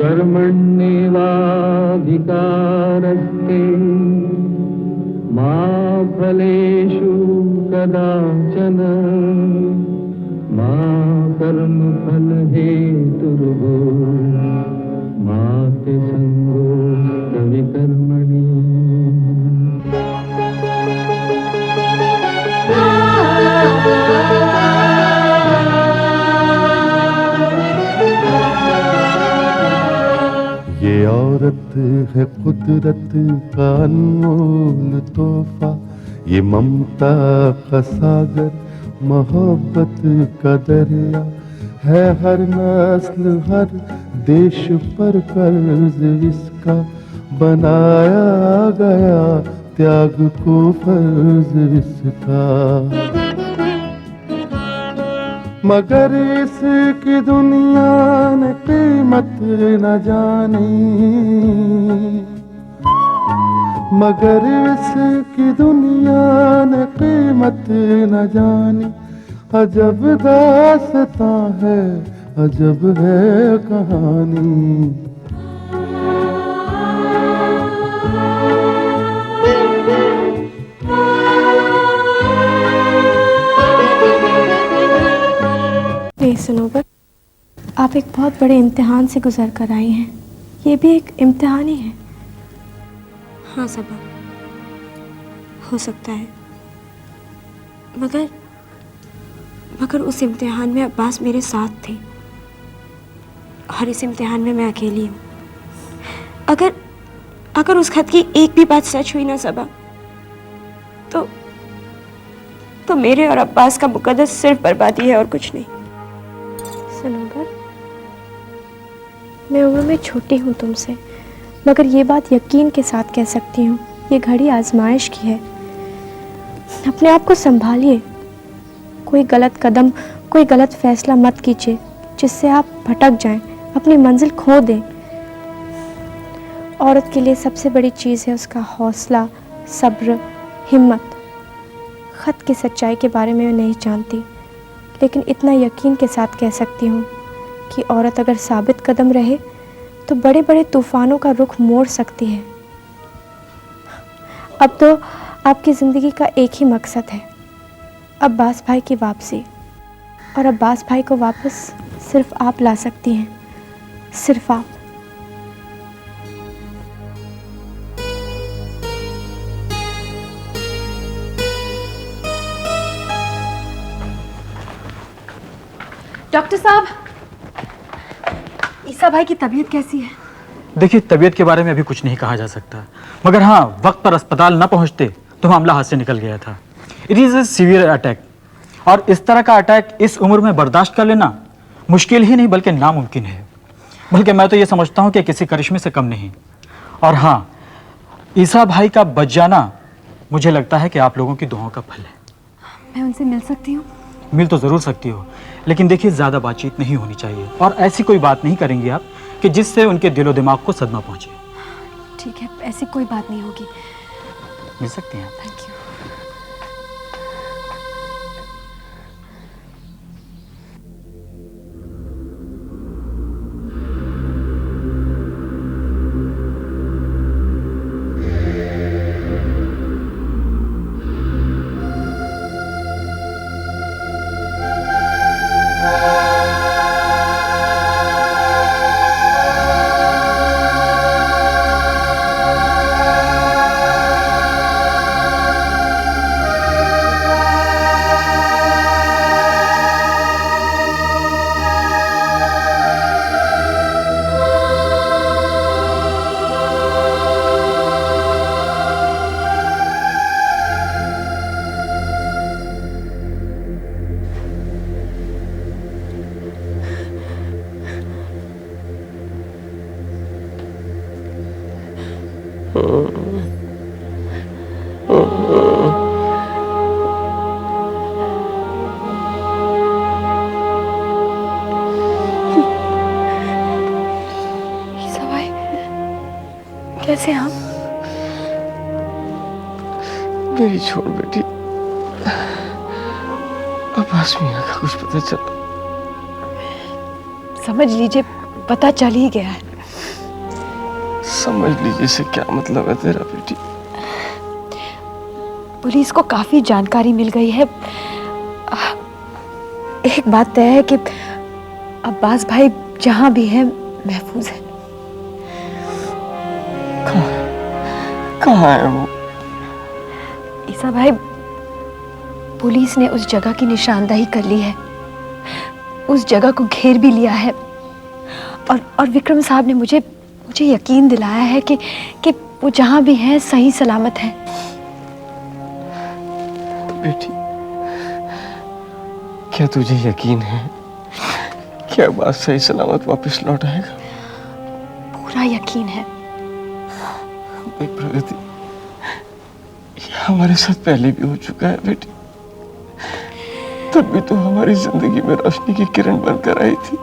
कर्मण्येवाधिकारस्ते मा फलेषु कदाचन मा कर्मफलहेतुर्भो मा ते सङ्गोऽस्त्वविकर्मणि। ये औरत है कुदरत का अनमोल तोहफा, ये ममता का सागर, मोहब्बत का दरिया है। हर नस्ल हर देश पर कर्ज इसका बनाया गया, त्याग को फर्ज इसका। मगर इसकी दुनिया ने कीमत न जानी, मगर इसकी दुनिया ने कीमत न जानी। अजब दास्तां है, अजब है कहानी। सनोबर, आप एक बहुत बड़े इम्तिहान से गुजर कर आई हैं। ये भी एक इम्तिहान ही है। हाँ सबा, हो सकता है, मगर उस इम्तिहान में अब्बास मेरे साथ थे और इस इम्तिहान में मैं अकेली हूँ। अगर उस खत की एक भी बात सच हुई ना सबा, तो मेरे और अब्बास का मुकद्दस सिर्फ बर्बादी है और कुछ नहीं। सनोबर, मैं उम्र में छोटी हूँ तुमसे, मगर ये बात यकीन के साथ कह सकती हूँ, ये घड़ी आजमाइश की है। अपने आप को संभालिए, कोई गलत कदम, कोई गलत फैसला मत कीजिए जिससे आप भटक जाएं, अपनी मंजिल खो दें। औरत के लिए सबसे बड़ी चीज़ है उसका हौसला, सब्र, हिम्मत। खत की सच्चाई के बारे में मैं नहीं जानती, लेकिन इतना यकीन के साथ कह सकती हूँ कि औरत अगर साबित कदम रहे तो बड़े बड़े तूफानों का रुख मोड़ सकती है। अब तो आपकी ज़िंदगी का एक ही मकसद है, अब्बास भाई की वापसी, और अब्बास भाई को वापस सिर्फ आप ला सकती हैं, सिर्फ आप। डॉक्टर साहब, ईसा भाई की तबीयत कैसी है? देखिए, तबीयत के बारे में अभी कुछ नहीं कहा जा सकता, मगर हाँ, वक्त पर अस्पताल न पहुंचते तो मामला हाथ से निकल गया था। It is a severe attack, और इस तरह का अटैक इस उम्र में बर्दाश्त कर लेना मुश्किल ही नहीं बल्कि नामुमकिन है। बल्कि मैं तो ये समझता हूँ कि किसी करिश्मे से कम नहीं। और हाँ, ईसा भाई का बच जाना मुझे लगता है कि आप लोगों की दुआओं का फल है। मैं उनसे मिल सकती हूँ? मिल तो ज़रूर सकती हो, लेकिन देखिए, ज़्यादा बातचीत नहीं होनी चाहिए, और ऐसी कोई बात नहीं करेंगे आप कि जिससे उनके दिलो दिमाग को सदमा पहुंचे। ठीक है, ऐसी कोई बात नहीं होगी। मिल सकती हैं आप। Thank you. कैसे आप? मेरी छोड़ बेटी, अब्बास मियां का कुछ पता चला? समझ लीजिए पता चल ही गया है। समझ लीजिए इसे क्या मतलब है तेरा बेटी। पुलिस को काफी जानकारी मिल गई है। एक बात तय है कि अब्बास भाई जहां भी है महफूज है। कहाँ है वो? ईसा भाई, पुलिस ने उस जगह की निशानदाही कर ली है, उस जगह को घेर भी लिया है और विक्रम साहब ने मुझे यकीन दिलाया है कि वो जहां भी है सही सलामत है। बेटी, क्या तुझे यकीन है क्या बात सही सलामत वापस लौट आएगा? पूरा यकीन है। प्रगति, ये हमारे साथ पहले भी हो चुका है बेटी। तब भी तो हमारी जिंदगी में रोशनी की किरण बनकर आई थी।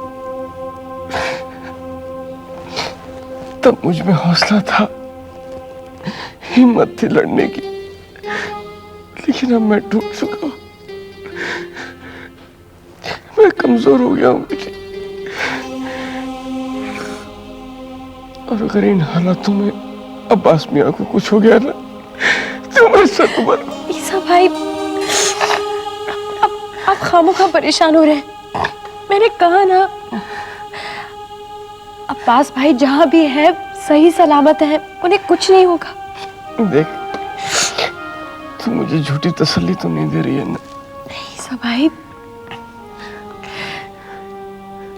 तब मुझ में हौसला था, हिम्मत थी लड़ने की, लेकिन अब मैं टूट चुका हूं। मैं कमजोर हो गया हूं बेटी। और अगर इन हालातों में अब्बास मियां को कुछ हो गया ना तो मैं सतबर। ईसा भाई, आप खामोखा परेशान हो रहे हैं। मैंने कहा ना, अब्बास भाई जहां भी है सही सलामत है, उन्हें कुछ नहीं होगा। देख, तू मुझे झूठी तसल्ली तो नहीं दे रही है ना? ईसा भाई,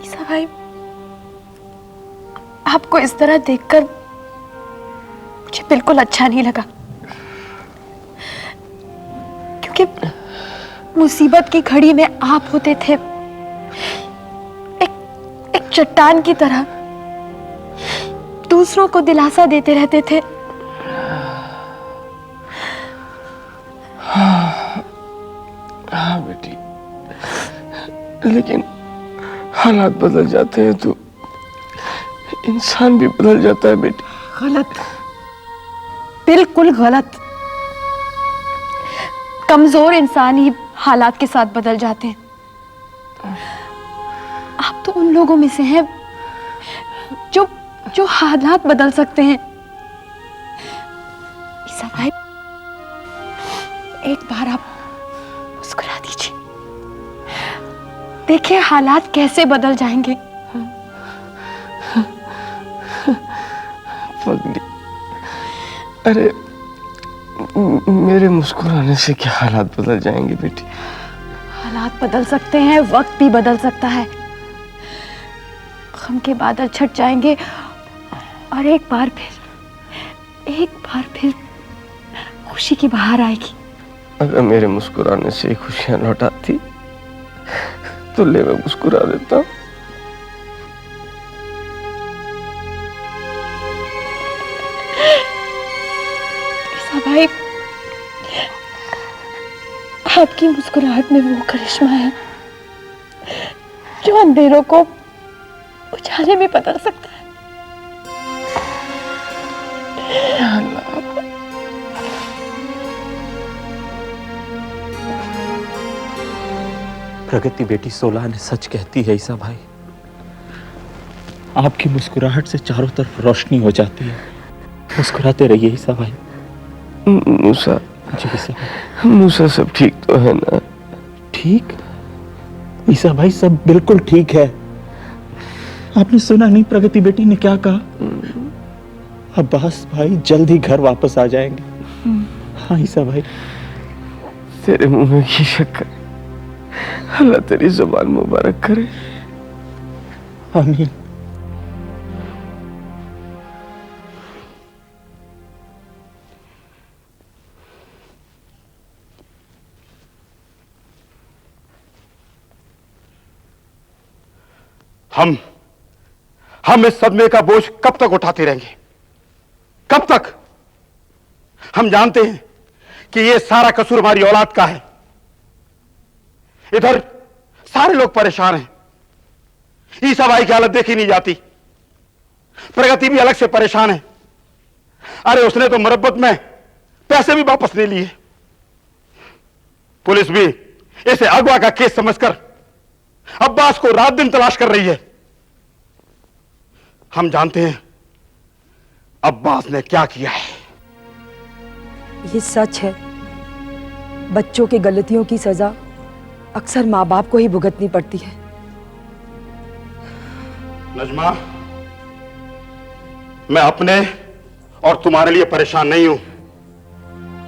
ईसा भाई, आपको इस तरह देखकर मुझे बिल्कुल अच्छा नहीं लगा, क्योंकि मुसीबत की घड़ी में आप होते थे एक चट्टान की तरह, दूसरों को दिलासा देते रहते थे। हाँ बेटी, लेकिन हालात बदल जाते हैं तो इंसान भी बदल जाता है बेटी। गलत, बिल्कुल गलत। कमजोर इंसान ही हालात के साथ बदल जाते हैं। आप तो उन लोगों में से हैं जो हालात बदल सकते हैं। ईसा भाई, एक बार आप मुस्कुरा दीजिए, देखिए हालात कैसे बदल जाएंगे। पगली, अरे मेरे मुस्कुराने से क्या हालात बदल जाएंगे बेटी? हालात बदल सकते हैं, वक्त भी बदल सकता है। गम के बादल छट जाएंगे और एक बार फिर खुशी की बहार आएगी। अगर मेरे मुस्कुराने से खुशियां लौट आती तो ले मैं मुस्कुरा देता हूं। भाई, आपकी मुस्कुराहट में वो करिश्मा है जो अंधेरों को उजाले में बदल सकता है। प्रगति बेटी सोलह ने सच कहती है ईसा भाई, आपकी मुस्कुराहट से चारों तरफ रोशनी हो जाती है। मुस्कुराते रहिए ईसा भाई। मूसा, जी ईसा भाई। मूसा, सब ठीक तो है ना? ठीक? ईसा भाई सब बिल्कुल ठीक है। आपने सुना नहीं प्रगति बेटी ने क्या कहा? अब्बास भाई जल्द ही घर वापस आ जाएंगे। हाँ ईसा भाई। तेरे मुंह में घी शक्कर, अल्लाह तेरी जुबान मुबारक करे। आमीन। हम इस सदमे का बोझ कब तक उठाते रहेंगे? कब तक? हम जानते हैं कि यह सारा कसूर हमारी औलाद का है। इधर सारे लोग परेशान हैं। ईसा भाई की हालत देखी नहीं जाती। प्रगति भी अलग से परेशान है। अरे उसने तो मुरब्बत में पैसे भी वापस ले लिए। पुलिस भी इसे अगवा का केस समझकर अब्बास को रात दिन तलाश कर रही है। हम जानते हैं अब्बास ने क्या किया है। ये सच है, बच्चों की गलतियों की सजा अक्सर माँ बाप को ही भुगतनी पड़ती है। नजमा, मैं अपने और तुम्हारे लिए परेशान नहीं हूं।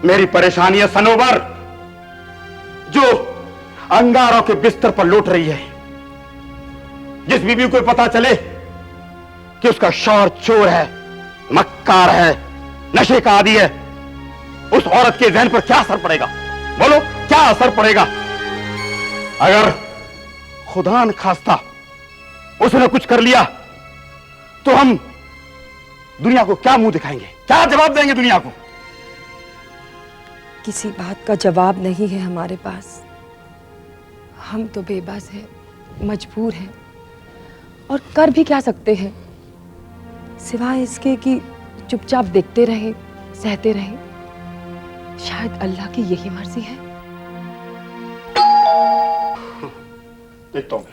मेरी परेशानी है सनोबर, जो अंगारों के बिस्तर पर लौट रही है। जिस बीवी को पता चले कि उसका शौहर चोर है, मक्कार है, नशे का आदी है, उस औरत के जहन पर क्या असर पड़ेगा? बोलो, क्या असर पड़ेगा? अगर खुदा न खास्ता उसने कुछ कर लिया तो हम दुनिया को क्या मुंह दिखाएंगे, क्या जवाब देंगे दुनिया को? किसी बात का जवाब नहीं है हमारे पास। हम तो बेबस हैं, मजबूर हैं, और कर भी क्या सकते हैं सिवाय इसके कि चुपचाप देखते रहे, सहते रहे। शायद अल्लाह की यही मर्जी है। देखता हूं।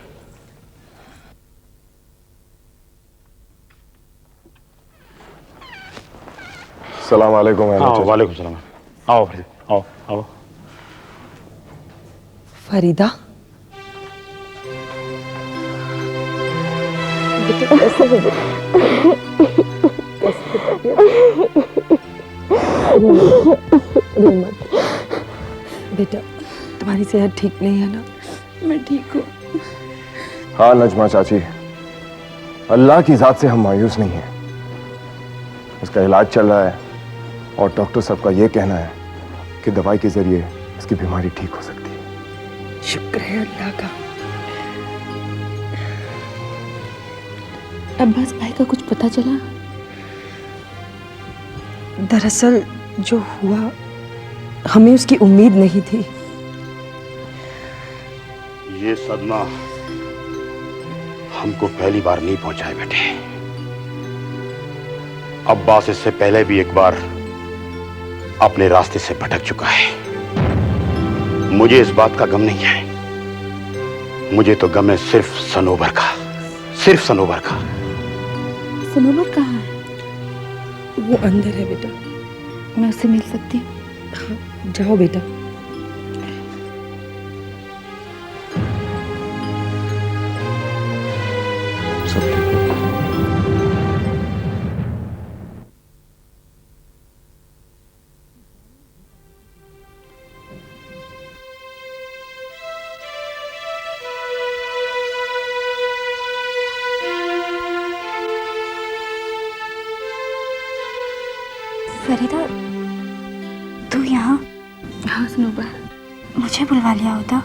सलाम वालेकुम। वालेकुम सलाम। आओ फरीदा, आओ आओ। फरीदा, बेटा, तुम्हारी सेहत ठीक नहीं है ना? मैं ठीक हूँ। हाँ नजमा चाची, अल्लाह की जात से हम मायूस नहीं हैं। इसका इलाज चल रहा है और डॉक्टर साहब का यह कहना है कि दवाई के जरिए इसकी बीमारी ठीक हो सकती है। शुक्र है अल्लाह का। अब्बास भाई का कुछ पता चला? दरअसल जो हुआ, हमें उसकी उम्मीद नहीं थी। ये सदमा हमको पहली बार नहीं पहुंचा है बेटे। अब्बास इससे पहले भी एक बार अपने रास्ते से भटक चुका है। मुझे इस बात का गम नहीं है। मुझे तो गम है सिर्फ सनोबर का, सिर्फ सनोबर का। सनोबर कहाँ है? वो अंदर है बेटा। मैं उससे मिल सकती हूँ? हाँ, जाओ बेटा। सब ठीक हो। फरीदा, तू यहाँ? हाँ सनोबर, मुझे बुलवा लिया होता।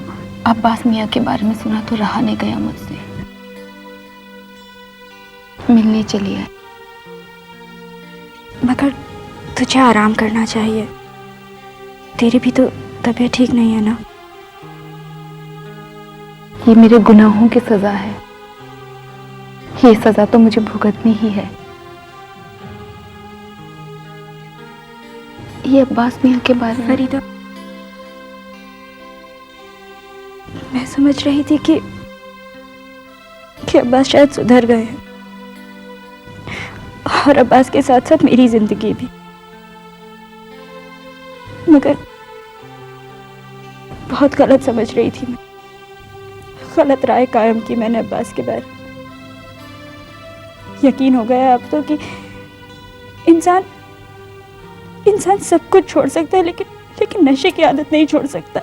अब्बास मियाँ के बारे में सुना तो रहा नहीं गया मुझसे। मिलने चली आई। मगर तुझे आराम करना चाहिए। तेरी भी तो तबीयत ठीक नहीं है ना? ये मेरे गुनाहों की सजा है। ये सजा तो मुझे भुगतनी ही है। ये अब्बास मियाँ के बारे में। फरीदा, मैं समझ रही थी कि अब्बास शायद सुधर गए हैं, और अब्बास के साथ साथ मेरी जिंदगी भी। मगर बहुत गलत समझ रही थी मैं। गलत राय कायम की मैंने अब्बास के बारे में। यकीन हो गया अब तो कि इंसान सब कुछ छोड़ सकता है, लेकिन नशे की आदत नहीं छोड़ सकता।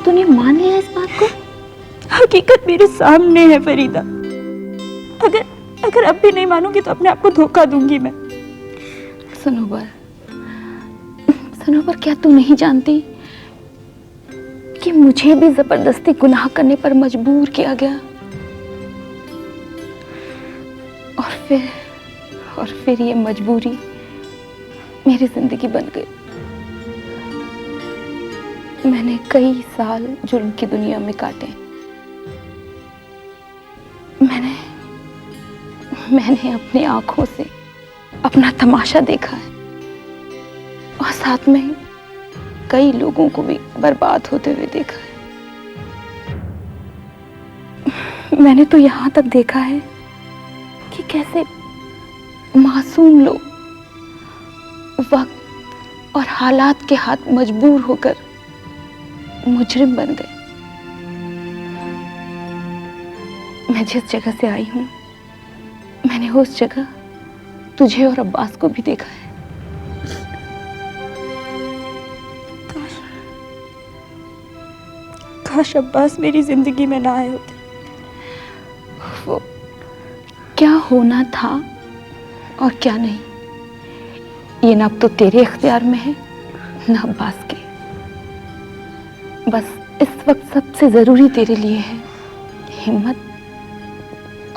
तूने मान लिया इस बात को? हकीकत मेरे सामने है फरीदा। अगर अब भी नहीं मानूंगी तो अपने आप को धोखा दूंगी मैं। सनोबर, क्या तू नहीं जानती कि मुझे भी जबरदस्ती गुनाह करने पर मजबूर किया गया? और फिर ये मजबूरी मेरी जिंदगी बन गई। मैंने कई साल जुर्म की दुनिया में काटे। मैंने अपनी आंखों से अपना तमाशा देखा है, और साथ में कई लोगों को भी बर्बाद होते हुए देखा है। मैंने तो यहाँ तक देखा है कि कैसे मासूम लोग और हालात के हाथ मजबूर होकर मुजरिम बन गए। मैं जिस जगह से आई हूं, मैंने उस जगह तुझे और अब्बास को भी देखा है। काश अब्बास मेरी जिंदगी में ना आए होते। वो क्या होना था और क्या नहीं, ये ना अब तो तेरे इख्तियार में है ना अब्बास के। बस इस वक्त सबसे जरूरी तेरे लिए है हिम्मत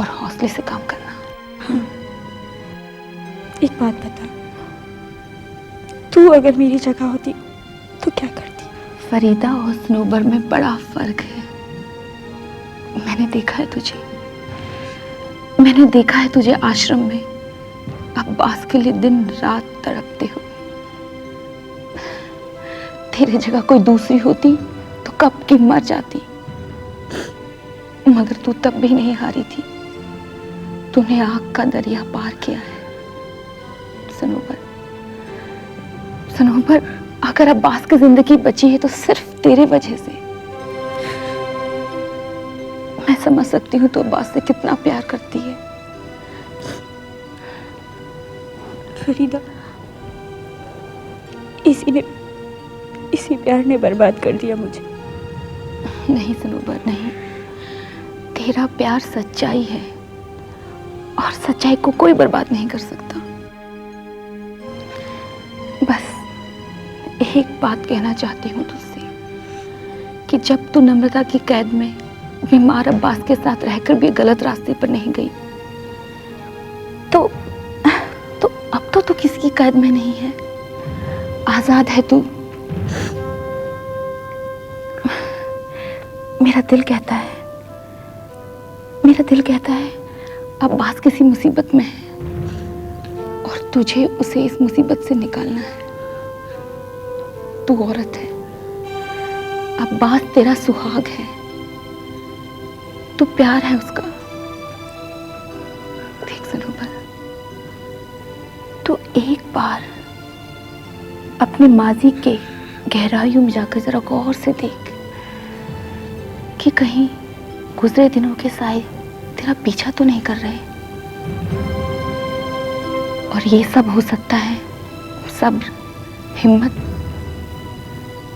और हौसले से काम करना। हाँ। एक बात बता, तू अगर मेरी जगह होती तो क्या करती? फरीदा और स्नोबर में बड़ा फर्क है। मैंने देखा है तुझे, मैंने देखा है तुझे आश्रम में अब्बास के लिए दिन रात तड़पते हुए। तेरी जगह कोई दूसरी होती तो कब की मर जाती, मगर तू तब भी नहीं हारी थी। तूने आग का दरिया पार किया है। सनोबर, सनोबर, अगर अब्बास की जिंदगी बची है तो सिर्फ तेरे वजह से। मैं समझ सकती हूँ तो अब्बास से कितना प्यार करती है। फरीदा, इसी प्यार ने बर्बाद कर दिया मुझे। नहीं सनोबर, नहीं। तेरा प्यार सच्चाई है और सच्चाई को कोई बर्बाद नहीं कर सकता। बस एक बात कहना चाहती हूँ तुझसे कि जब तू नम्रता की कैद में बीमार अब्बास के साथ रहकर भी गलत रास्ते पर नहीं गई, तो अब तो तू किसी की कैद में नहीं है, आजाद है तू। मेरा दिल कहता है अब्बास किसी मुसीबत में है और तुझे उसे इस मुसीबत से निकालना है। तू औरत है, अब्बास तेरा सुहाग है, तू प्यार है उसका। देख सनोबर, तू एक बार अपने माजी के गहराइयों में जाकर जरा गौर से देख कि कहीं गुजरे दिनों के साए तेरा पीछा तो नहीं कर रहे। और ये सब हो सकता है सब्र, हिम्मत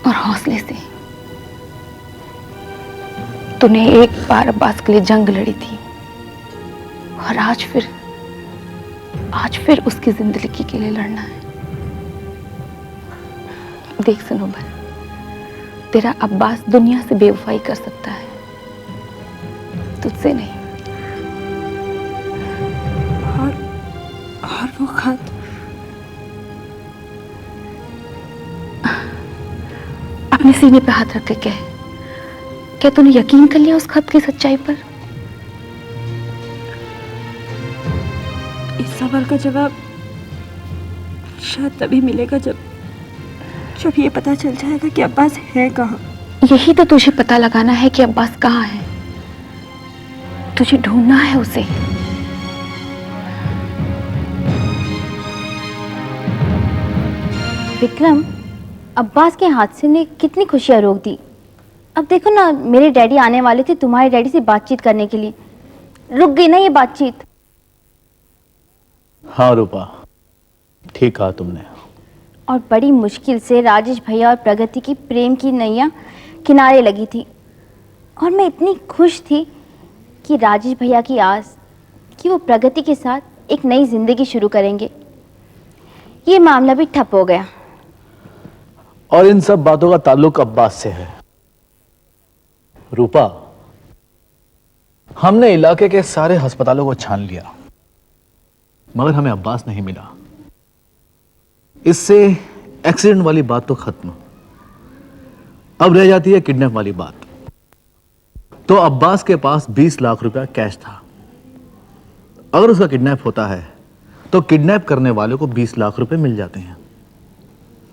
और हौसले से। तूने एक बार अब्बास के लिए जंग लड़ी थी और आज फिर उसकी जिंदगी के लिए लड़ना है। देख सनोबर, तेरा अब्बास दुनिया से बेवफाई कर सकता है, तुझसे नहीं। और वो खत? अपने सीने पे हाथ रख के कह, क्या तूने यकीन कर लिया उस खत की सच्चाई पर? इस सवाल का जवाब शायद तभी मिलेगा जब ये पता चल जाएगा कि अब्बास है कहाँ। यही तो तुझे पता लगाना है कि अब्बास कहाँ है। तुझे ढूंढना है उसे। विक्रम, अब्बास के हादसे ने कितनी खुशियां रोक दी। अब देखो ना, मेरे डैडी आने वाले थे तुम्हारे डैडी से बातचीत करने के लिए, रुक गई ना ये बातचीत। हाँ रूपा, ठीक कहा तुमने। और बड़ी मुश्किल से राजेश भैया और प्रगति की प्रेम की नैया किनारे लगी थी। और मैं इतनी खुश थी कि राजेश भैया की आस कि वो प्रगति के साथ एक नई जिंदगी शुरू करेंगे, ये मामला भी ठप हो गया। और इन सब बातों का ताल्लुक अब्बास से है। रूपा, हमने इलाके के सारे अस्पतालों को छान लिया मगर हमें अब्बास नहीं मिला। इससे एक्सीडेंट वाली बात तो खत्म, अब रह जाती है किडनैप वाली बात। तो अब्बास के पास 20 लाख रुपया कैश था। अगर उसका किडनैप होता है तो किडनैप करने वाले को 20 लाख रुपए मिल जाते हैं,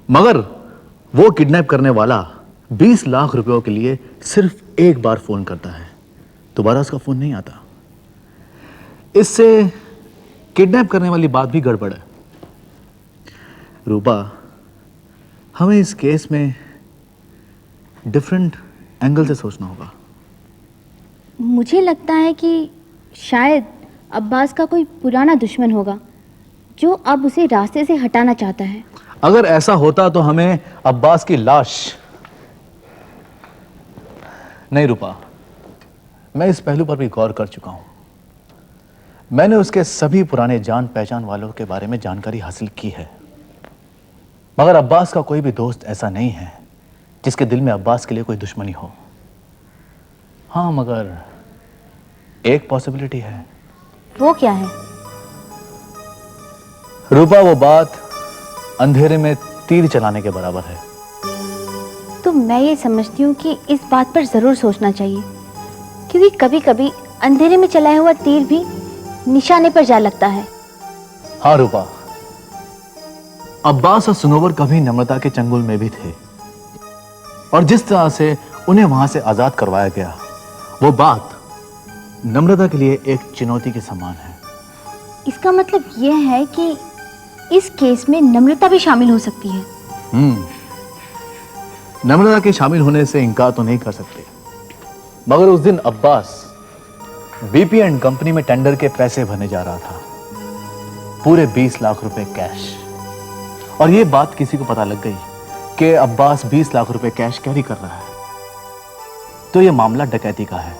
मगर वो किडनैप करने वाला 20 लाख रुपयों के लिए सिर्फ एक बार फोन करता है, दोबारा उसका फोन नहीं आता। इससे किडनैप करने वाली बात भी गड़बड़ है। रूपा, हमें इस केस में डिफरेंट एंगल से सोचना होगा। मुझे लगता है कि शायद अब्बास का कोई पुराना दुश्मन होगा जो अब उसे रास्ते से हटाना चाहता है। अगर ऐसा होता तो हमें अब्बास की लाश नहीं रूपा, मैं इस पहलू पर भी गौर कर चुका हूं। मैंने उसके सभी पुराने जान पहचान वालों के बारे में जानकारी हासिल की है, मगर अब्बास का कोई भी दोस्त ऐसा नहीं है जिसके दिल में अब्बास के लिए कोई दुश्मनी हो। हाँ, मगर एक पॉसिबिलिटी है। वो क्या है? रूपा, वो बात अंधेरे में तीर चलाने के बराबर है। तो मैं ये समझती हूँ कि इस बात पर जरूर सोचना चाहिए, क्योंकि कभी कभी अंधेरे में चलाया हुआ तीर भी निशाने पर जा लगता है। हाँ रूपा, अब्बास और सुनोवर कभी नम्रता के चंगुल में भी थे, और जिस तरह से उन्हें वहां से आजाद करवाया गया, वो बात नम्रता के लिए एक चुनौती के समान है। इसका मतलब यह है कि इस केस में नम्रता भी शामिल हो सकती है। नम्रता के शामिल होने से इनकार तो नहीं कर सकते, मगर उस दिन अब्बास बीपी एंड कंपनी में टेंडर के पैसे भरने जा रहा था, पूरे 20 लाख रुपए कैश। और यह बात किसी को पता लग गई कि अब्बास 20 लाख रुपए कैश कैरी कर रहा है, तो यह मामला डकैती का है।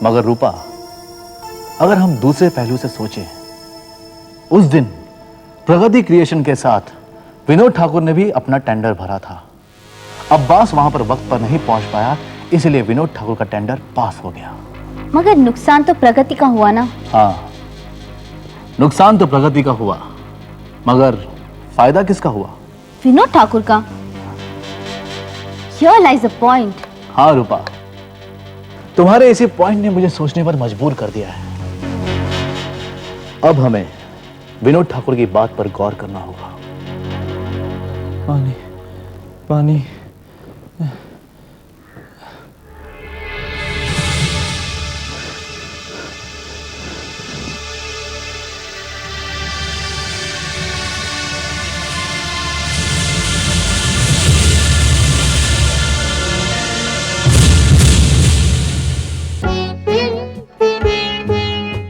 मगर रूपा, अगर हम दूसरे पहलू से सोचें, उस दिन प्रगति क्रिएशन के साथ विनोद ठाकुर ने भी अपना टेंडर भरा था। अब्बास वहां पर वक्त पर नहीं पहुंच पाया, इसलिए विनोद ठाकुर का टेंडर पास हो गया। मगर नुकसान तो प्रगति का हुआ ना? हाँ, नुकसान तो प्रगति का हुआ, मगर फायदा किसका हुआ? विनोद ठाकुर का। Here lies the point. हाँ रूपा, तुम्हारे इसी पॉइंट ने मुझे सोचने पर मजबूर कर दिया है। अब हमें विनोद ठाकुर की बात पर गौर करना होगा। पानी पानी।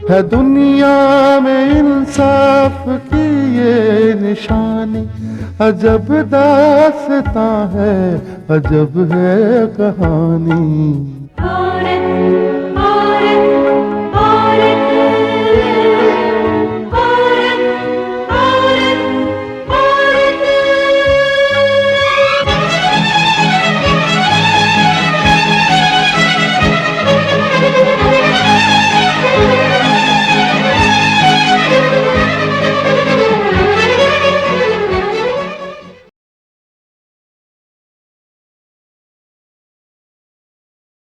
है दुनिया में इंसाफ की ये निशानी, अजब दास्तां है, अजब है कहानी।